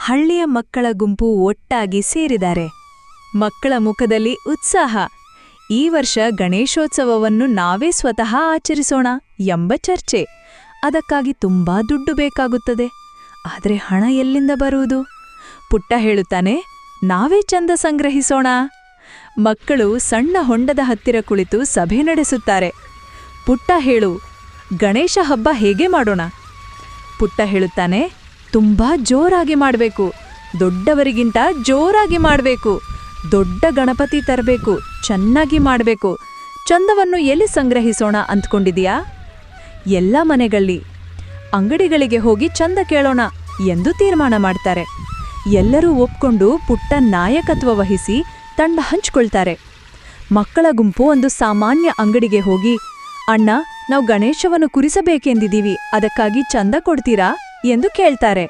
ಹಳ್ಳಿಯ ಮಕ್ಕಳ ಗುಂಪು ಒಟ್ಟಾಗಿ ಸೇರಿದ್ದಾರೆ. ಮಕ್ಕಳ ಮುಖದಲ್ಲಿ ಉತ್ಸಾಹ. ಈ ವರ್ಷ ಗಣೇಶೋತ್ಸವವನ್ನು ನಾವೇ ಸ್ವತಃ ಆಚರಿಸೋಣ ಎಂಬ ಚರ್ಚೆ. ಅದಕ್ಕಾಗಿ ತುಂಬಾ ದುಡ್ಡು ಬೇಕಾಗುತ್ತದೆ. ಆದರೆ ಹಣ ಎಲ್ಲಿಂದ ಬರುವುದು? ಪುಟ್ಟ ಹೇಳುತ್ತಾನೆ, ನಾವೇ ಚಂದ ಸಂಗ್ರಹಿಸೋಣ. ಮಕ್ಕಳು ಸಣ್ಣ ಹೊಂಡದ ಹತ್ತಿರ ಕುಳಿತು ಸಭೆ ನಡೆಸುತ್ತಾರೆ. ಪುಟ್ಟ ಹೇಳು, ಗಣೇಶ ಹಬ್ಬ ಹೇಗೆ ಮಾಡೋಣ? ಪುಟ್ಟ ಹೇಳುತ್ತಾನೆ, ತುಂಬಾ ಜೋರಾಗಿ ಮಾಡಬೇಕು. ದೊಡ್ಡವರಿಗಿಂತ ಜೋರಾಗಿ ಮಾಡಬೇಕು. ದೊಡ್ಡ ಗಣಪತಿ ತರಬೇಕು. ಚೆನ್ನಾಗಿ ಮಾಡಬೇಕು. ಚಂದವನ್ನು ಎಲ್ಲಿ ಸಂಗ್ರಹಿಸೋಣ ಅಂದ್ಕೊಂಡಿದೀಯಾ? ಎಲ್ಲ ಮನೆಗಳಲ್ಲಿ, ಅಂಗಡಿಗಳಿಗೆ ಹೋಗಿ ಚಂದ ಕೇಳೋಣ ಎಂದು ತೀರ್ಮಾನ ಮಾಡ್ತಾರೆ. ಎಲ್ಲರೂ ಒಪ್ಕೊಂಡು ಪುಟ್ಟ ನಾಯಕತ್ವ ವಹಿಸಿ ತಂಡ ಹಂಚ್ಕೊಳ್ತಾರೆ. ಮಕ್ಕಳ ಗುಂಪು ಒಂದು ಸಾಮಾನ್ಯ ಅಂಗಡಿಗೆ ಹೋಗಿ, ಅಣ್ಣ, ನಾವು ಗಣೇಶವನ್ನು ಕುರಿಸಬೇಕೆಂದಿದ್ದೀವಿ, ಅದಕ್ಕಾಗಿ ಚಂದ ಕೊಡ್ತೀರಾ ಎಂದು ಕೇಳ್ತಾರೆ.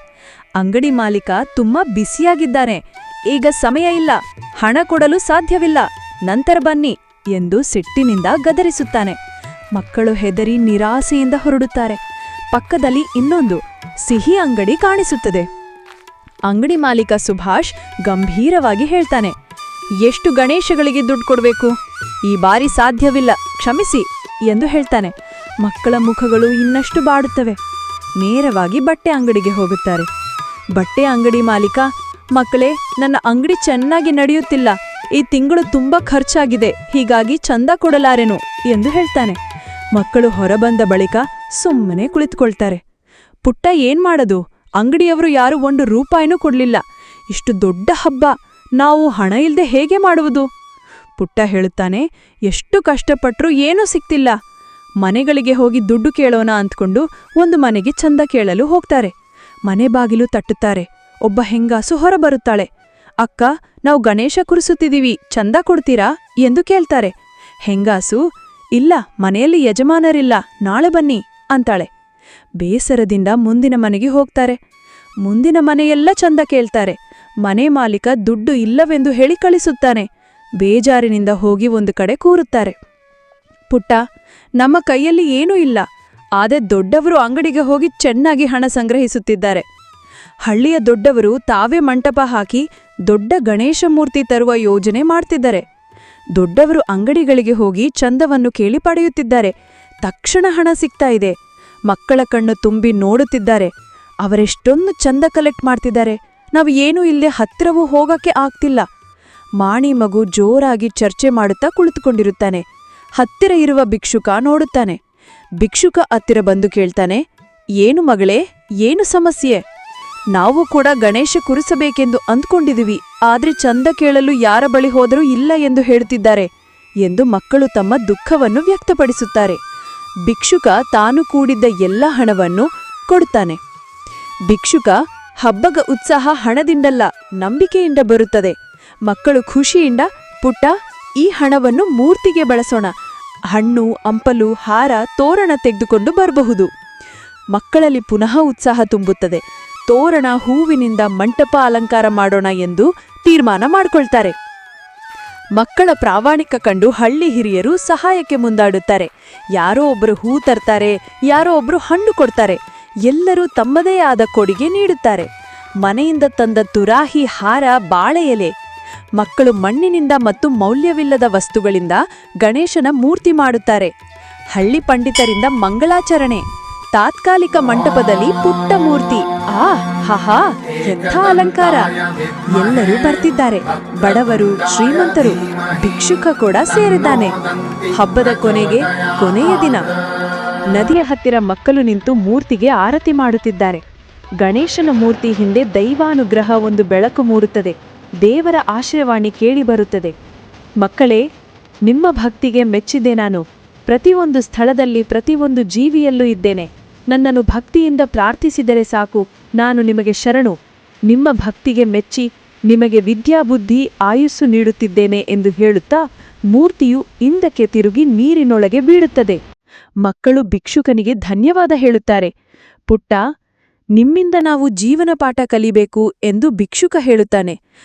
ಅಂಗಡಿ ಮಾಲೀಕ ತುಂಬಾ ಬಿಸಿಯಾಗಿದ್ದಾನೆ. ಈಗ ಸಮಯ ಇಲ್ಲ, ಹಣ ಕೊಡಲು ಸಾಧ್ಯವಿಲ್ಲ, ನಂತರ ಬನ್ನಿ ಎಂದು ಸಿಟ್ಟಿನಿಂದ ಗದರಿಸುತ್ತಾನೆ. ಮಕ್ಕಳು ಹೆದರಿ ನಿರಾಸೆಯಿಂದ ಹೊರಡುತ್ತಾರೆ. ಪಕ್ಕದಲ್ಲಿ ಇನ್ನೊಂದು ಸಿಹಿ ಅಂಗಡಿ ಕಾಣಿಸುತ್ತದೆ. ಅಂಗಡಿ ಮಾಲೀಕ ಸುಭಾಷ್ ಗಂಭೀರವಾಗಿ ಹೇಳ್ತಾನೆ, ಎಷ್ಟು ಗಣೇಶಗಳಿಗೆ ದುಡ್ಡು ಕೊಡಬೇಕು? ಈ ಬಾರಿ ಸಾಧ್ಯವಿಲ್ಲ, ಕ್ಷಮಿಸಿ ಎಂದು ಹೇಳ್ತಾನೆ. ಮಕ್ಕಳ ಮುಖಗಳು ಇನ್ನಷ್ಟು ಬಾಡುತ್ತವೆ. ನೇರವಾಗಿ ಬಟ್ಟೆ ಅಂಗಡಿಗೆ ಹೋಗುತ್ತಾರೆ. ಬಟ್ಟೆ ಅಂಗಡಿ ಮಾಲೀಕ, ಮಕ್ಕಳೇ, ನನ್ನ ಅಂಗಡಿ ಚೆನ್ನಾಗಿ ನಡೆಯುತ್ತಿಲ್ಲ. ಈ ತಿಂಗಳು ತುಂಬಾ ಖರ್ಚಾಗಿದೆ, ಹೀಗಾಗಿ ಚಂದ ಕೊಡಲಾರೆನು ಎಂದು ಹೇಳ್ತಾನೆ. ಮಕ್ಕಳು ಹೊರಬಂದ ಬಳಿಕ ಸುಮ್ಮನೆ ಕುಳಿತುಕೊಳ್ತಾರೆ. ಪುಟ್ಟ ಏನ್ ಮಾಡದು? ಅಂಗಡಿಯವರು ಯಾರು ₹1 ಕೊಡ್ಲಿಲ್ಲ. ಇಷ್ಟು ದೊಡ್ಡ ಹಬ್ಬ, ನಾವು ಹಣ ಇಲ್ದೆ ಹೇಗೆ ಮಾಡುವುದು? ಪುಟ್ಟ ಹೇಳುತ್ತಾನೆ, ಎಷ್ಟು ಕಷ್ಟಪಟ್ರೂ ಏನೂ ಸಿಕ್ತಿಲ್ಲ. ಮನೆಗಳಿಗೆ ಹೋಗಿ ದುಡ್ಡು ಕೇಳೋಣ ಅಂದ್ಕೊಂಡು ಒಂದು ಮನೆಗೆ ಚಂದ ಕೇಳಲು ಹೋಗ್ತಾರೆ. ಮನೆ ಬಾಗಿಲು ತಟ್ಟುತ್ತಾರೆ. ಒಬ್ಬ ಹೆಂಗಾಸು ಹೊರಬರುತ್ತಾಳೆ. ಅಕ್ಕ, ನಾವು ಗಣೇಶ ಕುರಿಸುತ್ತಿದ್ದೀವಿ, ಚಂದ ಕೊಡ್ತೀರಾ ಎಂದು ಕೇಳ್ತಾರೆ. ಹೆಂಗಾಸು, ಇಲ್ಲ, ಮನೆಯಲ್ಲಿ ಯಜಮಾನರಿಲ್ಲ, ನಾಳೆ ಬನ್ನಿ ಅಂತಾಳೆ. ಬೇಸರದಿಂದ ಮುಂದಿನ ಮನೆಗೆ ಹೋಗ್ತಾರೆ. ಮುಂದಿನ ಮನೆಯೆಲ್ಲ ಚಂದ ಕೇಳ್ತಾರೆ. ಮನೆ ಮಾಲೀಕ ದುಡ್ಡು ಇಲ್ಲವೆಂದು ಹೇಳಿ ಕಳಿಸುತ್ತಾನೆ. ಬೇಜಾರಿನಿಂದ ಹೋಗಿ ಒಂದು ಕಡೆ ಕೂರುತ್ತಾರೆ. ಪುಟ್ಟ, ನಮ್ಮ ಕೈಯಲ್ಲಿ ಏನೂ ಇಲ್ಲ, ಆದರೆ ದೊಡ್ಡವರು ಅಂಗಡಿಗೆ ಹೋಗಿ ಚೆನ್ನಾಗಿ ಹಣ ಸಂಗ್ರಹಿಸುತ್ತಿದ್ದಾರೆ. ಹಳ್ಳಿಯ ದೊಡ್ಡವರು ತಾವೇ ಮಂಟಪ ಹಾಕಿ ದೊಡ್ಡ ಗಣೇಶ ಮೂರ್ತಿ ತರುವ ಯೋಜನೆ ಮಾಡ್ತಿದ್ದಾರೆ. ದೊಡ್ಡವರು ಅಂಗಡಿಗಳಿಗೆ ಹೋಗಿ ಚಂದವನ್ನು ಕೇಳಿ ಪಡೆಯುತ್ತಿದ್ದಾರೆ. ತಕ್ಷಣ ಹಣ ಸಿಗ್ತಾ ಇದೆ. ಮಕ್ಕಳ ಕಣ್ಣು ತುಂಬಿ ನೋಡುತ್ತಿದ್ದಾರೆ. ಅವರೆಷ್ಟೊಂದು ಚಂದ ಕಲೆಕ್ಟ್ ಮಾಡ್ತಿದ್ದಾರೆ. ನಾವು ಏನೂ ಇಲ್ಲದೆ ಹತ್ತಿರವೂ ಹೋಗಕ್ಕೆ ಆಗ್ತಿಲ್ಲ. ಮಾಣಿ ಮಗು ಜೋರಾಗಿ ಚರ್ಚೆ ಮಾಡುತ್ತಾ ಕುಳಿತುಕೊಂಡಿರುತ್ತಾನೆ. ಹತ್ತಿರ ಇರುವ ಭಿಕ್ಷುಕ ನೋಡುತ್ತಾನೆ. ಭಿಕ್ಷುಕ ಹತ್ತಿರ ಬಂದು ಕೇಳ್ತಾನೆ, ಏನು ಮಗಳೇ, ಏನು ಸಮಸ್ಯೆ? ನಾವು ಕೂಡ ಗಣೇಶ ಕುರಿಸಬೇಕೆಂದು ಅಂದ್ಕೊಂಡಿದ್ದೀವಿ, ಆದ್ರೆ ಚಂದ ಕೇಳಲು ಯಾರ ಬಳಿ ಹೋದರೂ ಇಲ್ಲ ಎಂದು ಹೇಳುತ್ತಿದ್ದಾರೆ ಎಂದು ಮಕ್ಕಳು ತಮ್ಮ ದುಃಖವನ್ನು ವ್ಯಕ್ತಪಡಿಸುತ್ತಾರೆ. ಭಿಕ್ಷುಕ ತಾನು ಕೂಡಿದ್ದ ಎಲ್ಲ ಹಣವನ್ನು ಕೊಡುತ್ತಾನೆ. ಭಿಕ್ಷುಕ, ಹಬ್ಬದ ಉತ್ಸಾಹ ಹಣದಿಂದಲ್ಲ, ನಂಬಿಕೆಯಿಂದ ಬರುತ್ತದೆ. ಮಕ್ಕಳು ಖುಷಿಯಿಂದ, ಪುಟ್ಟ, ಈ ಹಣವನ್ನು ಮೂರ್ತಿಗೆ ಬಳಸೋಣ. ಹಣ್ಣು, ಹಂಪಲು, ಹಾರ, ತೋರಣ ತೆಗೆದುಕೊಂಡು ಬರಬಹುದು. ಮಕ್ಕಳಲ್ಲಿ ಪುನಃ ಉತ್ಸಾಹ ತುಂಬುತ್ತದೆ. ತೋರಣ, ಹೂವಿನಿಂದ ಮಂಟಪ ಅಲಂಕಾರ ಮಾಡೋಣ ಎಂದು ತೀರ್ಮಾನ ಮಾಡಿಕೊಳ್ತಾರೆ. ಮಕ್ಕಳ ಪ್ರಾಮಾಣಿಕ ಕಂಡು ಹಳ್ಳಿ ಹಿರಿಯರು ಸಹಾಯಕ್ಕೆ ಮುಂದಾಡುತ್ತಾರೆ. ಯಾರೋ ಒಬ್ಬರು ಹೂ ತರ್ತಾರೆ, ಯಾರೋ ಒಬ್ಬರು ಹಣ್ಣು ಕೊಡ್ತಾರೆ. ಎಲ್ಲರೂ ತಮ್ಮದೇ ಆದ ಕೊಡುಗೆ ನೀಡುತ್ತಾರೆ. ಮನೆಯಿಂದ ತಂದ ತುರಾಹಿ, ಹಾರ, ಬಾಳೆ ಎಲೆ. ಮಕ್ಕಳು ಮಣ್ಣಿನಿಂದ ಮತ್ತು ಮೌಲ್ಯವಿಲ್ಲದ ವಸ್ತುಗಳಿಂದ ಗಣೇಶನ ಮೂರ್ತಿ ಮಾಡುತ್ತಾರೆ. ಹಳ್ಳಿ ಪಂಡಿತರಿಂದ ಮಂಗಳಾಚರಣೆ. ತಾತ್ಕಾಲಿಕ ಮಂಟಪದಲ್ಲಿ ಪುಟ್ಟ ಮೂರ್ತಿ. ಹಾ, ಎಂಥ ಅಲಂಕಾರ! ಎಲ್ಲರೂ ಬರ್ತಿದ್ದಾರೆ. ಬಡವರು, ಶ್ರೀಮಂತರು, ಭಿಕ್ಷುಕ ಕೂಡ ಸೇರಿದ್ದಾನೆ. ಹಬ್ಬದ ಕೊನೆಯ ದಿನ ನದಿಯ ಹತ್ತಿರ ಮಕ್ಕಳು ನಿಂತು ಮೂರ್ತಿಗೆ ಆರತಿ ಮಾಡುತ್ತಿದ್ದಾರೆ. ಗಣೇಶನ ಮೂರ್ತಿ ಹಿಂದೆ ದೈವಾನುಗ್ರಹ ಒಂದು ಬೆಳಕು ಮೂಡುತ್ತದೆ. ದೇವರ ಆಶೀರ್ವಾಣಿ ಕೇಳಿ ಬರುತ್ತದೆ. ಮಕ್ಕಳೇ, ನಿಮ್ಮ ಭಕ್ತಿಗೆ ಮೆಚ್ಚಿದೆ ನಾನು. ಪ್ರತಿಯೊಂದು ಸ್ಥಳದಲ್ಲಿ, ಪ್ರತಿಯೊಂದು ಜೀವಿಯಲ್ಲೂ ಇದ್ದೇನೆ. ನನ್ನನ್ನು ಭಕ್ತಿಯಿಂದ ಪ್ರಾರ್ಥಿಸಿದರೆ ಸಾಕು, ನಾನು ನಿಮಗೆ ಶರಣು. ನಿಮ್ಮ ಭಕ್ತಿಗೆ ಮೆಚ್ಚಿ ನಿಮಗೆ ವಿದ್ಯಾಬುದ್ಧಿ, ಆಯುಸ್ಸು ನೀಡುತ್ತಿದ್ದೇನೆ ಎಂದು ಹೇಳುತ್ತಾ ಮೂರ್ತಿಯು ಹಿಂದಕ್ಕೆ ತಿರುಗಿ ನೀರಿನೊಳಗೆ ಬೀಳುತ್ತದೆ. ಮಕ್ಕಳು ಭಿಕ್ಷುಕನಿಗೆ ಧನ್ಯವಾದ ಹೇಳುತ್ತಾರೆ. ಪುಟ್ಟ, ನಿಮ್ಮಿಂದ ನಾವು ಜೀವನ ಪಾಠ ಕಲಿಬೇಕು ಎಂದು ಭಿಕ್ಷುಕ ಹೇಳುತ್ತಾನೆ.